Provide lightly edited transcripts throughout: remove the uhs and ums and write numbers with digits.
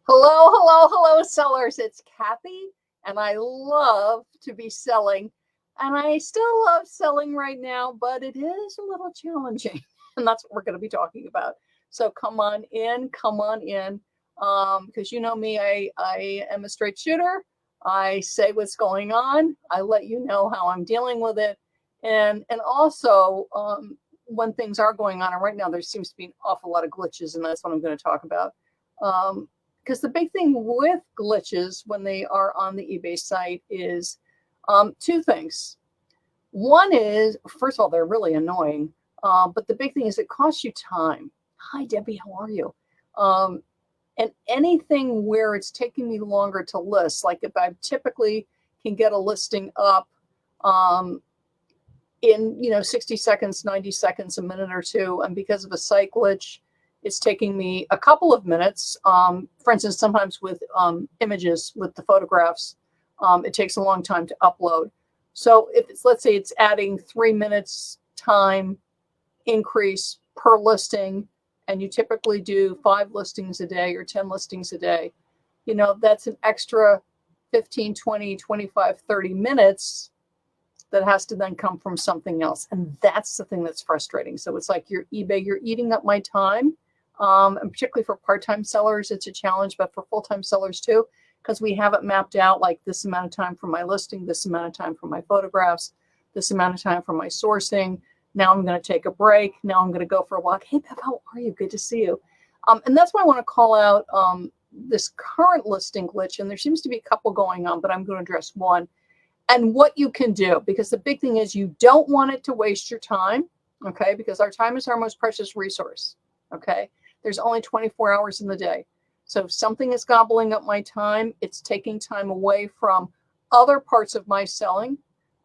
Hello, hello, hello, sellers. It's Kathy, and I love to be selling. And I still love selling right now, but it is a little challenging. And that's what we're going to be talking about. So come on in, come on in. Because you know me, I am a straight shooter. I say what's going on. I let you know how I'm dealing with it. And also, when things are going on, and right now there seems to be an awful lot of glitches, and that's what I'm going to talk about. Because the big thing with glitches when they are on the eBay site is two things. One is, first of all, they're really annoying. But the big thing is it costs you time. Hi, Debbie, how are you? And anything where it's taking me longer to list, like if I typically can get a listing up in 60 seconds, 90 seconds, a minute or two, and because of a site glitch, it's taking me a couple of minutes. For instance, sometimes with images, with the photographs, it takes a long time to upload. So if it's, let's say it's adding 3 minutes time increase per listing, and you typically do 5 listings a day or 10 listings a day, that's an extra 15, 20, 25, 30 minutes that has to then come from something else. And that's the thing that's frustrating. So it's like your eBay, you're eating up my time. And particularly for part-time sellers, it's a challenge, but for full-time sellers too, because we have it mapped out like this amount of time for my listing, this amount of time for my photographs, this amount of time for my sourcing. Now I'm going to take a break. Now I'm going to go for a walk. Hey, Bev, how are you? Good to see you. And that's why I want to call out this current listing glitch. And there seems to be a couple going on, but I'm going to address one. And what you can do, because the big thing is you don't want it to waste your time, okay? Because our time is our most precious resource, okay? There's only 24 hours in the day. So if something is gobbling up my time, it's taking time away from other parts of my selling.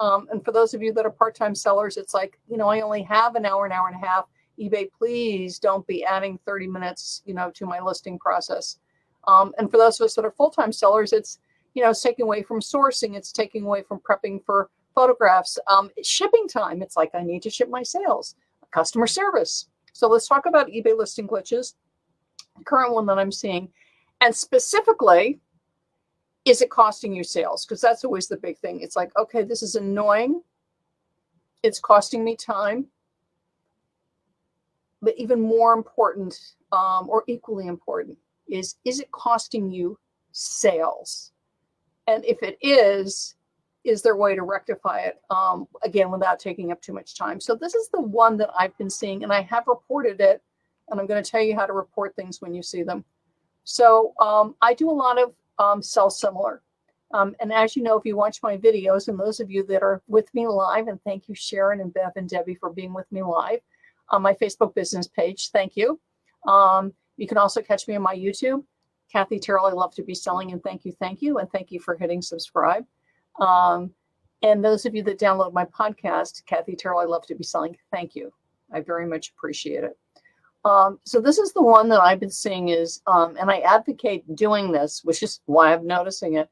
And for those of you that are part-time sellers, it's like, I only have an hour and a half. eBay, please don't be adding 30 minutes, to my listing process. And for those of us that are full-time sellers, it's taking away from sourcing. It's taking away from prepping for photographs. Shipping time. It's like I need to ship my sales. Customer service. So let's talk about eBay listing glitches, the current one that I'm seeing. And specifically, is it costing you sales? Because that's always the big thing. It's like, okay, this is annoying. It's costing me time. But even more important, or equally important, is it costing you sales? And if it is there a way to rectify it, again, without taking up too much time? So this is the one that I've been seeing, and I have reported it, and I'm going to tell you how to report things when you see them. So I do a lot of sell similar. And as you know, if you watch my videos, and those of you that are with me live, and thank you, Sharon and Bev and Debbie, for being with me live on my Facebook business page. Thank you. You can also catch me on my YouTube. Kathy Terrell, I love to be selling, and thank you, and thank you for hitting subscribe. And those of you that download my podcast, Kathy Terrell, I love to be selling, thank you. I very much appreciate it. So this is the one that I've been seeing is, and I advocate doing this, which is why I'm noticing it,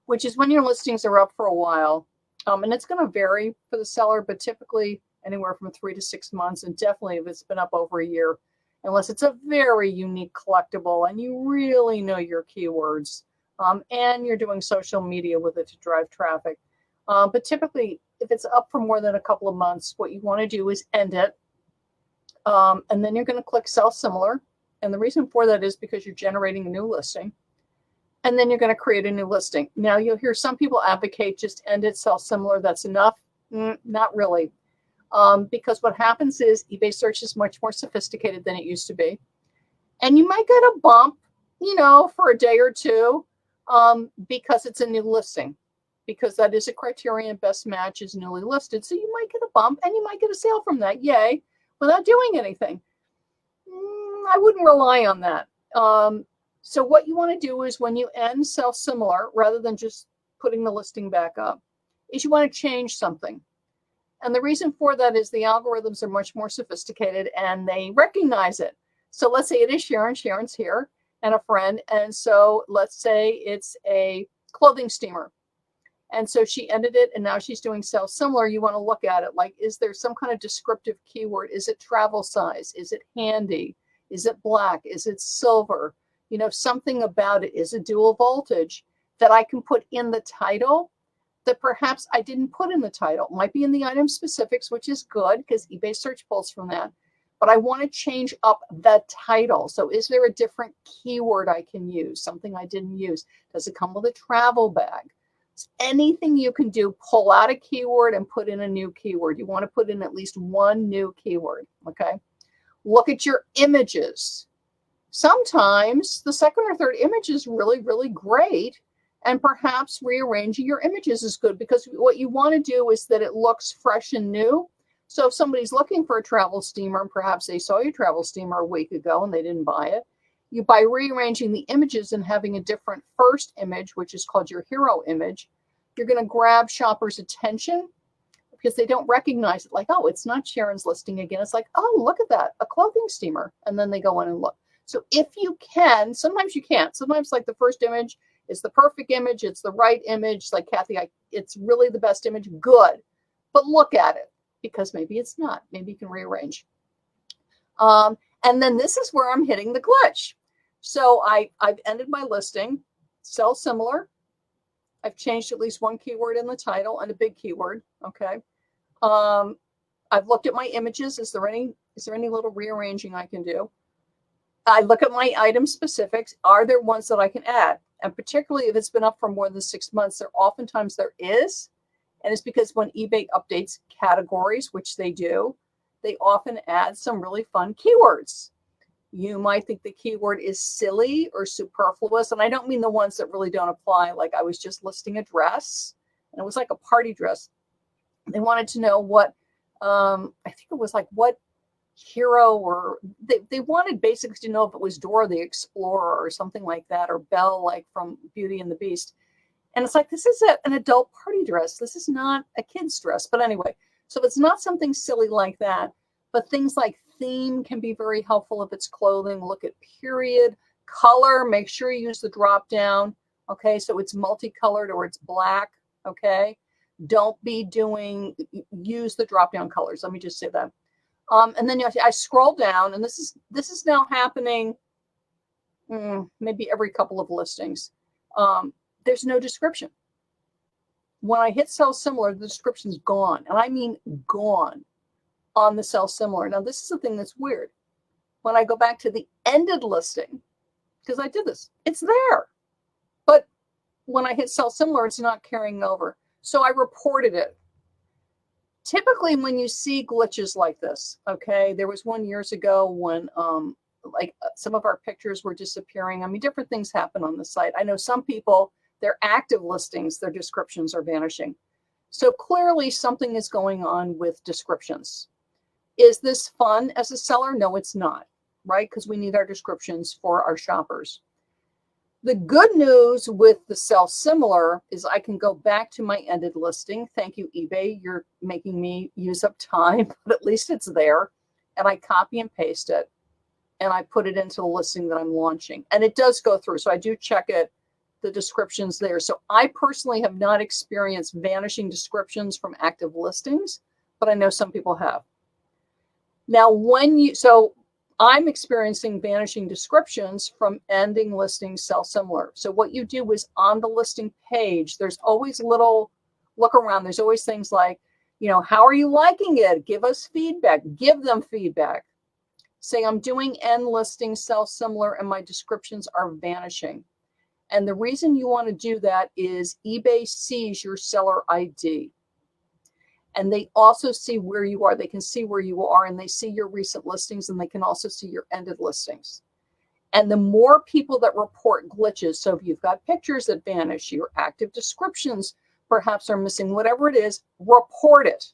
which is when your listings are up for a while, and it's going to vary for the seller, but typically anywhere from 3 to 6 months, and definitely if it's been up over a year, unless it's a very unique collectible and you really know your keywords, and you're doing social media with it to drive traffic. But typically, if it's up for more than a couple of months, what you want to do is end it. And then you're going to click sell similar. And the reason for that is because you're generating a new listing. And then you're going to create a new listing. Now, you'll hear some people advocate just end it, sell similar, that's enough. Not really. Because what happens is eBay search is much more sophisticated than it used to be. And you might get a bump, for a day or two, because it's a new listing, because that is a criterion. Best match is newly listed. So you might get a bump and you might get a sale from that. Yay. Without doing anything. I wouldn't rely on that. So what you want to do is when you end sell similar, rather than just putting the listing back up, is you want to change something. And the reason for that is the algorithms are much more sophisticated and they recognize it. So let's say it is Sharon. Sharon's here and a friend. And so let's say it's a clothing steamer. And so she ended it and now she's doing sell similar. You want to look at it like, is there some kind of descriptive keyword? Is it travel size? Is it handy? Is it black? Is it silver? you know, something about it is a dual voltage that I can put in the title that perhaps I didn't put in the title. It might be in the item specifics, which is good because eBay search pulls from that. But I want to change up the title. So is there a different keyword I can use? Something I didn't use? Does it come with a travel bag? It's anything you can do, pull out a keyword and put in a new keyword. You want to put in at least one new keyword, okay? Look at your images. Sometimes the second or third image is really, really great. And perhaps rearranging your images is good because what you want to do is that it looks fresh and new. So if somebody's looking for a travel steamer and perhaps they saw your travel steamer a week ago and they didn't buy it, you by rearranging the images and having a different first image, which is called your hero image, you're going to grab shoppers' attention because they don't recognize it. Like, oh, it's not Sharon's listing again. It's like, oh, look at that, a clothing steamer. And then they go in and look. So if you can, sometimes you can't. Sometimes like the first image is the perfect image. It's the right image. Like Kathy, it's really the best image. Good. But look at it because maybe it's not. Maybe you can rearrange. And then this is where I'm hitting the glitch. So I've ended my listing, sell similar. I've changed at least one keyword in the title and a big keyword. Okay. I've looked at my images. Is there any little rearranging I can do? I look at my item specifics. Are there ones that I can add? And particularly if it's been up for more than 6 months, oftentimes there is. And it's because when eBay updates categories, which they do, they often add some really fun keywords. You might think the keyword is silly or superfluous. And I don't mean the ones that really don't apply. Like I was just listing a dress and it was like a party dress. They wanted to know what, I think it was like what hero, or they wanted basically to know if it was Dora the Explorer or something like that, or Belle like from Beauty and the Beast. And it's like, this is an adult party dress. This is not a kid's dress. But anyway, so it's not something silly like that, but things like theme can be very helpful if it's clothing. Look at period, color, make sure you use the drop down. Okay, so it's multicolored or it's black. Okay, don't be use the drop down colors. Let me just say that. And then I scroll down, and this is now happening maybe every couple of listings. There's no description. When I hit sell similar, the description's gone, and I mean gone on the sell similar. Now, this is the thing that's weird. When I go back to the ended listing, because I did this, it's there. But when I hit sell similar, it's not carrying over. So I reported it. Typically, when you see glitches like this, okay, there was one years ago when like some of our pictures were disappearing. I mean, different things happen on the site. I know some people, their active listings, their descriptions are vanishing. So clearly something is going on with descriptions. Is this fun as a seller? No, it's not, right? Because we need our descriptions for our shoppers. The good news with the sell similar is I can go back to my ended listing. Thank you, eBay. You're making me use up time, but at least it's there. And I copy and paste it, and I put it into the listing that I'm launching. And it does go through. So I do check it, the descriptions there. So I personally have not experienced vanishing descriptions from active listings, but I know some people have. Now, so I'm experiencing vanishing descriptions from ending listings sell similar. So what you do is on the listing page, there's always little look around. There's always things like, you know, how are you liking it? Give us feedback. Give them feedback. Say, I'm doing end listings sell similar and my descriptions are vanishing. And the reason you want to do that is eBay sees your seller ID. And they also see where you are. They can see where you are, and they see your recent listings, and they can also see your ended listings. And the more people that report glitches, so if you've got pictures that vanish, your active descriptions perhaps are missing, whatever it is, report it.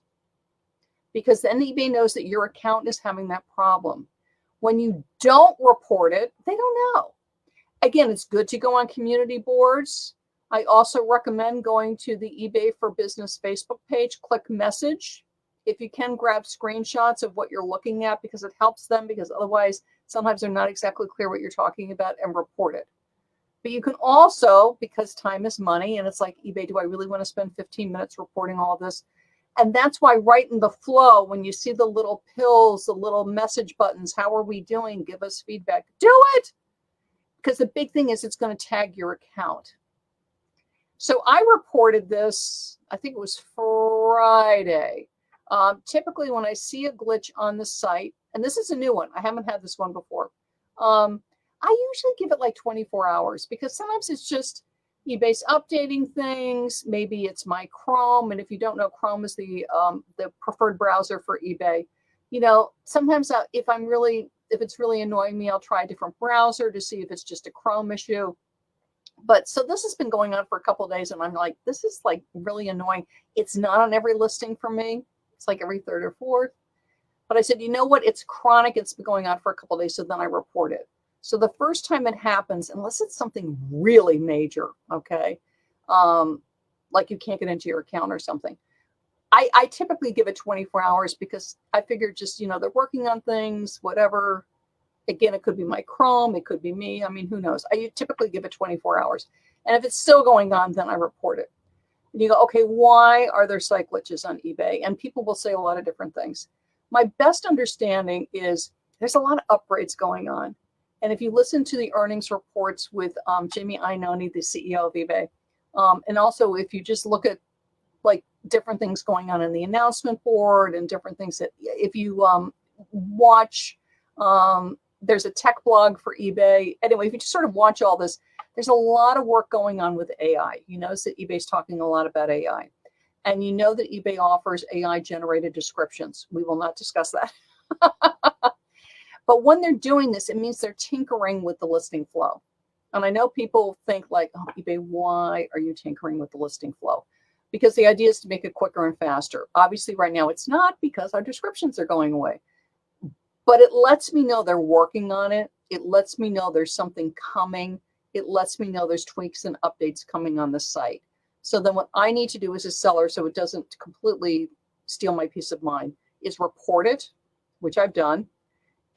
Because then eBay knows that your account is having that problem. When you don't report it, they don't know. Again, it's good to go on community boards. I also recommend going to the eBay for Business Facebook page, click message. If you can, grab screenshots of what you're looking at because it helps them, because otherwise sometimes they're not exactly clear what you're talking about, and report it. But you can also, because time is money, and it's like, eBay, do I really want to spend 15 minutes reporting all of this? And that's why right in the flow, when you see the little pills, the little message buttons, how are we doing? Give us feedback. Do it. because the big thing is it's going to tag your account. So I reported this, I think it was Friday. Typically when I see a glitch on the site, and this is a new one, I haven't had this one before. I usually give it like 24 hours because sometimes it's just eBay's updating things. Maybe it's my Chrome. And if you don't know, Chrome is the preferred browser for eBay. You know, sometimes if it's really annoying me, I'll try a different browser to see if it's just a Chrome issue. But so this has been going on for a couple of days and I'm like, this is like really annoying. It's not on every listing for me. It's like every third or fourth. But I said, you know what? It's chronic. It's been going on for a couple of days. So then I report it. So the first time it happens, unless it's something really major, okay, like you can't get into your account or something, I typically give it 24 hours because I figure just, you know, they're working on things, whatever. Again, it could be my Chrome, it could be me. I mean, who knows? I typically give it 24 hours. And if it's still going on, then I report it. And you go, okay, why are there site glitches on eBay? And people will say a lot of different things. My best understanding is there's a lot of upgrades going on. And if you listen to the earnings reports with Jamie Iannone, the CEO of eBay, and also if you just look at like different things going on in the announcement board and different things that if you watch, there's a tech blog for eBay. Anyway, if you just sort of watch all this, there's a lot of work going on with AI. You notice that eBay's talking a lot about AI. And you know that eBay offers AI-generated descriptions. We will not discuss that. But when they're doing this, it means they're tinkering with the listing flow. And I know people think like, oh, eBay, why are you tinkering with the listing flow? Because the idea is to make it quicker and faster. Obviously, right now it's not because our descriptions are going away. But it lets me know they're working on it. It lets me know there's something coming. It lets me know there's tweaks and updates coming on the site. So then what I need to do as a seller, so it doesn't completely steal my peace of mind, is report it, which I've done.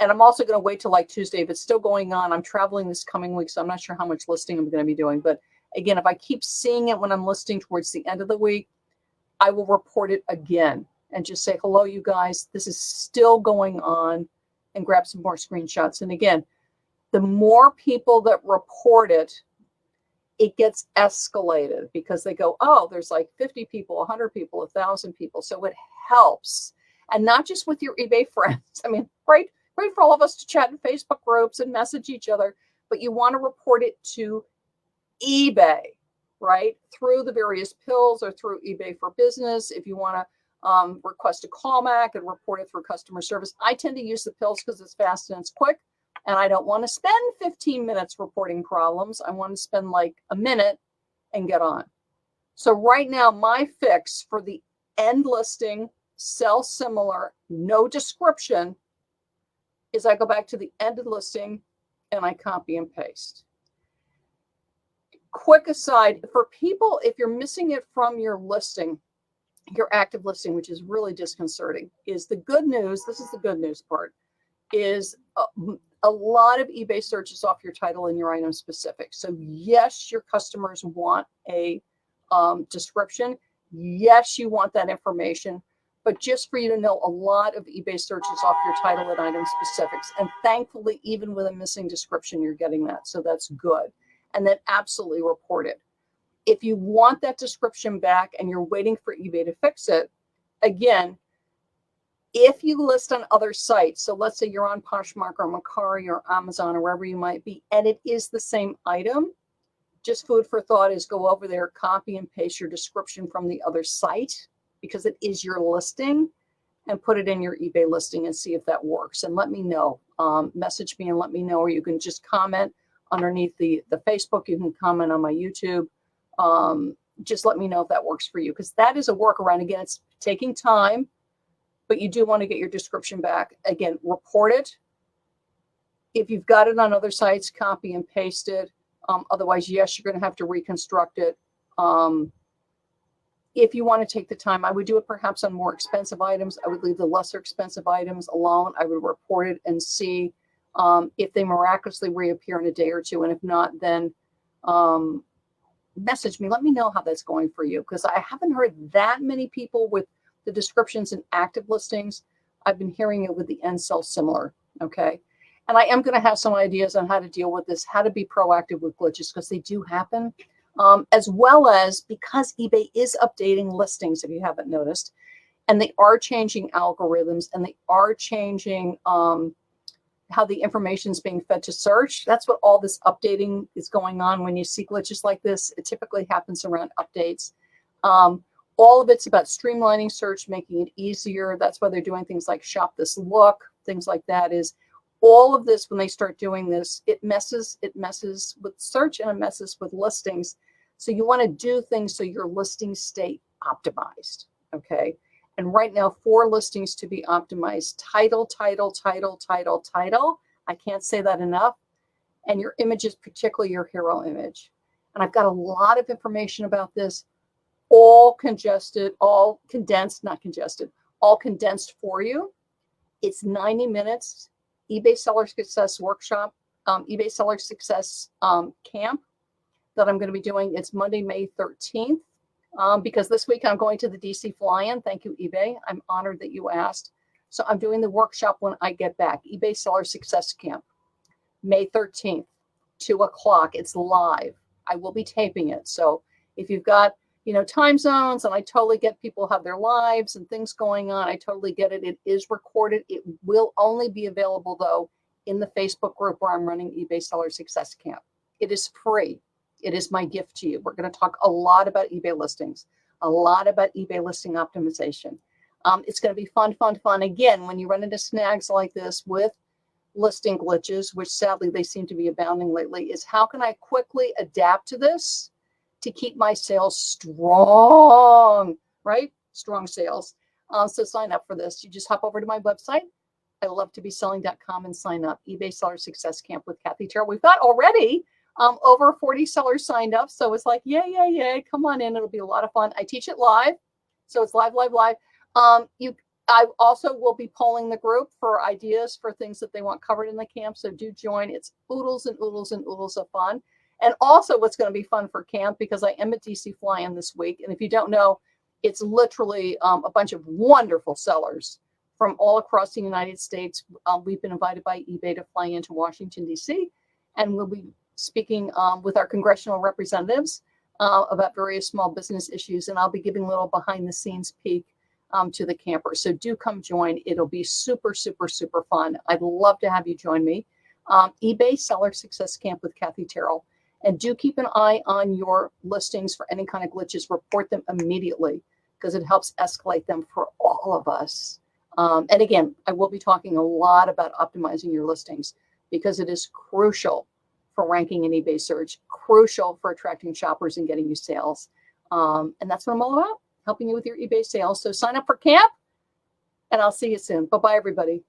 And I'm also going to wait till like Tuesday. If it's still going on, I'm traveling this coming week, so I'm not sure how much listing I'm going to be doing. But again, if I keep seeing it when I'm listing towards the end of the week, I will report it again and just say, hello, you guys, this is still going on, and grab some more screenshots. And again, the more people that report it, it gets escalated because they go, oh, there's like 50 people, 100 people, 1,000 people. So it helps. And not just with your eBay friends. I mean, great for all of us to chat in Facebook groups and message each other, but you want to report it to eBay, right? Through the various pills or through eBay for Business. If you want to request a callback and report it through customer service. I tend to use the pills because it's fast and it's quick. And I don't want to spend 15 minutes reporting problems. I want to spend like a minute and get on. So right now, my fix for the end listing, sell similar, no description, is I go back to the end of the listing and I copy and paste. Quick aside, for people, if you're missing it from your listing, your active listing, which is really disconcerting, is the good news, this is the good news part, is a lot of eBay searches off your title and your item specific. So yes, your customers want a description. Yes, you want that information. But just for you to know, a lot of eBay searches off your title and item specifics. And thankfully, even with a missing description, you're getting that. So that's good. And then absolutely report it. If you want that description back and you're waiting for eBay to fix it, again, if you list on other sites, so let's say you're on Poshmark or Mercari or Amazon or wherever you might be, and it is the same item, just food for thought is go over there, copy and paste your description from the other site, because it is your listing, and put it in your eBay listing and see if that works. And let me know. Message me and let me know, or you can just comment underneath the Facebook. You can comment on my YouTube. Just let me know if that works for you, because that is a workaround. Again, it's taking time, but you do want to get your description back. Again, report it. If you've got it on other sites, copy and paste it. Otherwise, yes, you're going to have to reconstruct it. If you want to take the time, I would do it perhaps on more expensive items. I would leave the lesser expensive items alone. I would report it and see if they miraculously reappear in a day or two. And if not, then message me. Let me know how that's going for you, because I haven't heard that many people with the descriptions in active listings. I've been hearing it with the end sell similar. Okay. And I am going to have some ideas on how to deal with this, how to be proactive with glitches, because they do happen, as well as because eBay is updating listings, if you haven't noticed, and they are changing algorithms, and they are changing how the information is being fed to search. That's what all this updating is going on. When you see glitches like this, it typically happens around updates. All of it's about streamlining search, making it easier. That's why they're doing things like shop this look, things like that. Is all of this, when they start doing this, it messes with search, and it messes with listings. So you want to do things so your listings stay optimized, okay? And right now, for listings to be optimized, title. I can't say that enough. And your images, particularly your hero image. And I've got a lot of information about this, all condensed for you. It's 90 minutes. eBay Seller Success Workshop, eBay Seller Success Camp that I'm going to be doing. It's Monday, May 13th. Because this week I'm going to the DC fly-in. Thank you, eBay. I'm honored that you asked. So I'm doing the workshop when I get back. eBay Seller Success Camp, May 13th, 2 o'clock. It's live. I will be taping it. So if you've got, time zones, and I totally get people have their lives and things going on, I totally get it. It is recorded. It will only be available, though, in the Facebook group where I'm running eBay Seller Success Camp. It is free. It is my gift to you. We're going to talk a lot about eBay listings, a lot about eBay listing optimization. It's going to be fun. Again, when you run into snags like this with listing glitches, which sadly they seem to be abounding lately, is how can I quickly adapt to this to keep my sales strong, right? Strong sales. So sign up for this. You just hop over to my website, ilovetobselling.com, and sign up. eBay Seller Success Camp with Kathy Terrell. We've got already over 40 sellers signed up. So it's like, yay. Come on in. It'll be a lot of fun. I teach it live. So it's live. I also will be polling the group for ideas for things that they want covered in the camp. So do join. It's oodles and oodles and oodles of fun. And also what's going to be fun for camp, because I am at DC Fly-In this week. And if you don't know, it's literally a bunch of wonderful sellers from all across the United States. We've been invited by eBay to fly into Washington, D.C. And we'll be speaking with our congressional representatives about various small business issues. And I'll be giving a little behind the scenes peek to the campers. So do come join. It'll be super fun. I'd love to have you join me. eBay Seller Success Camp with Kathy Terrell. And do keep an eye on your listings for any kind of glitches. Report them immediately, because it helps escalate them for all of us. And again, I will be talking a lot about optimizing your listings, because it is crucial for ranking in eBay search, crucial for attracting shoppers and getting you sales. And that's what I'm all about, helping you with your eBay sales. So sign up for camp, and I'll see you soon. Bye-bye, everybody.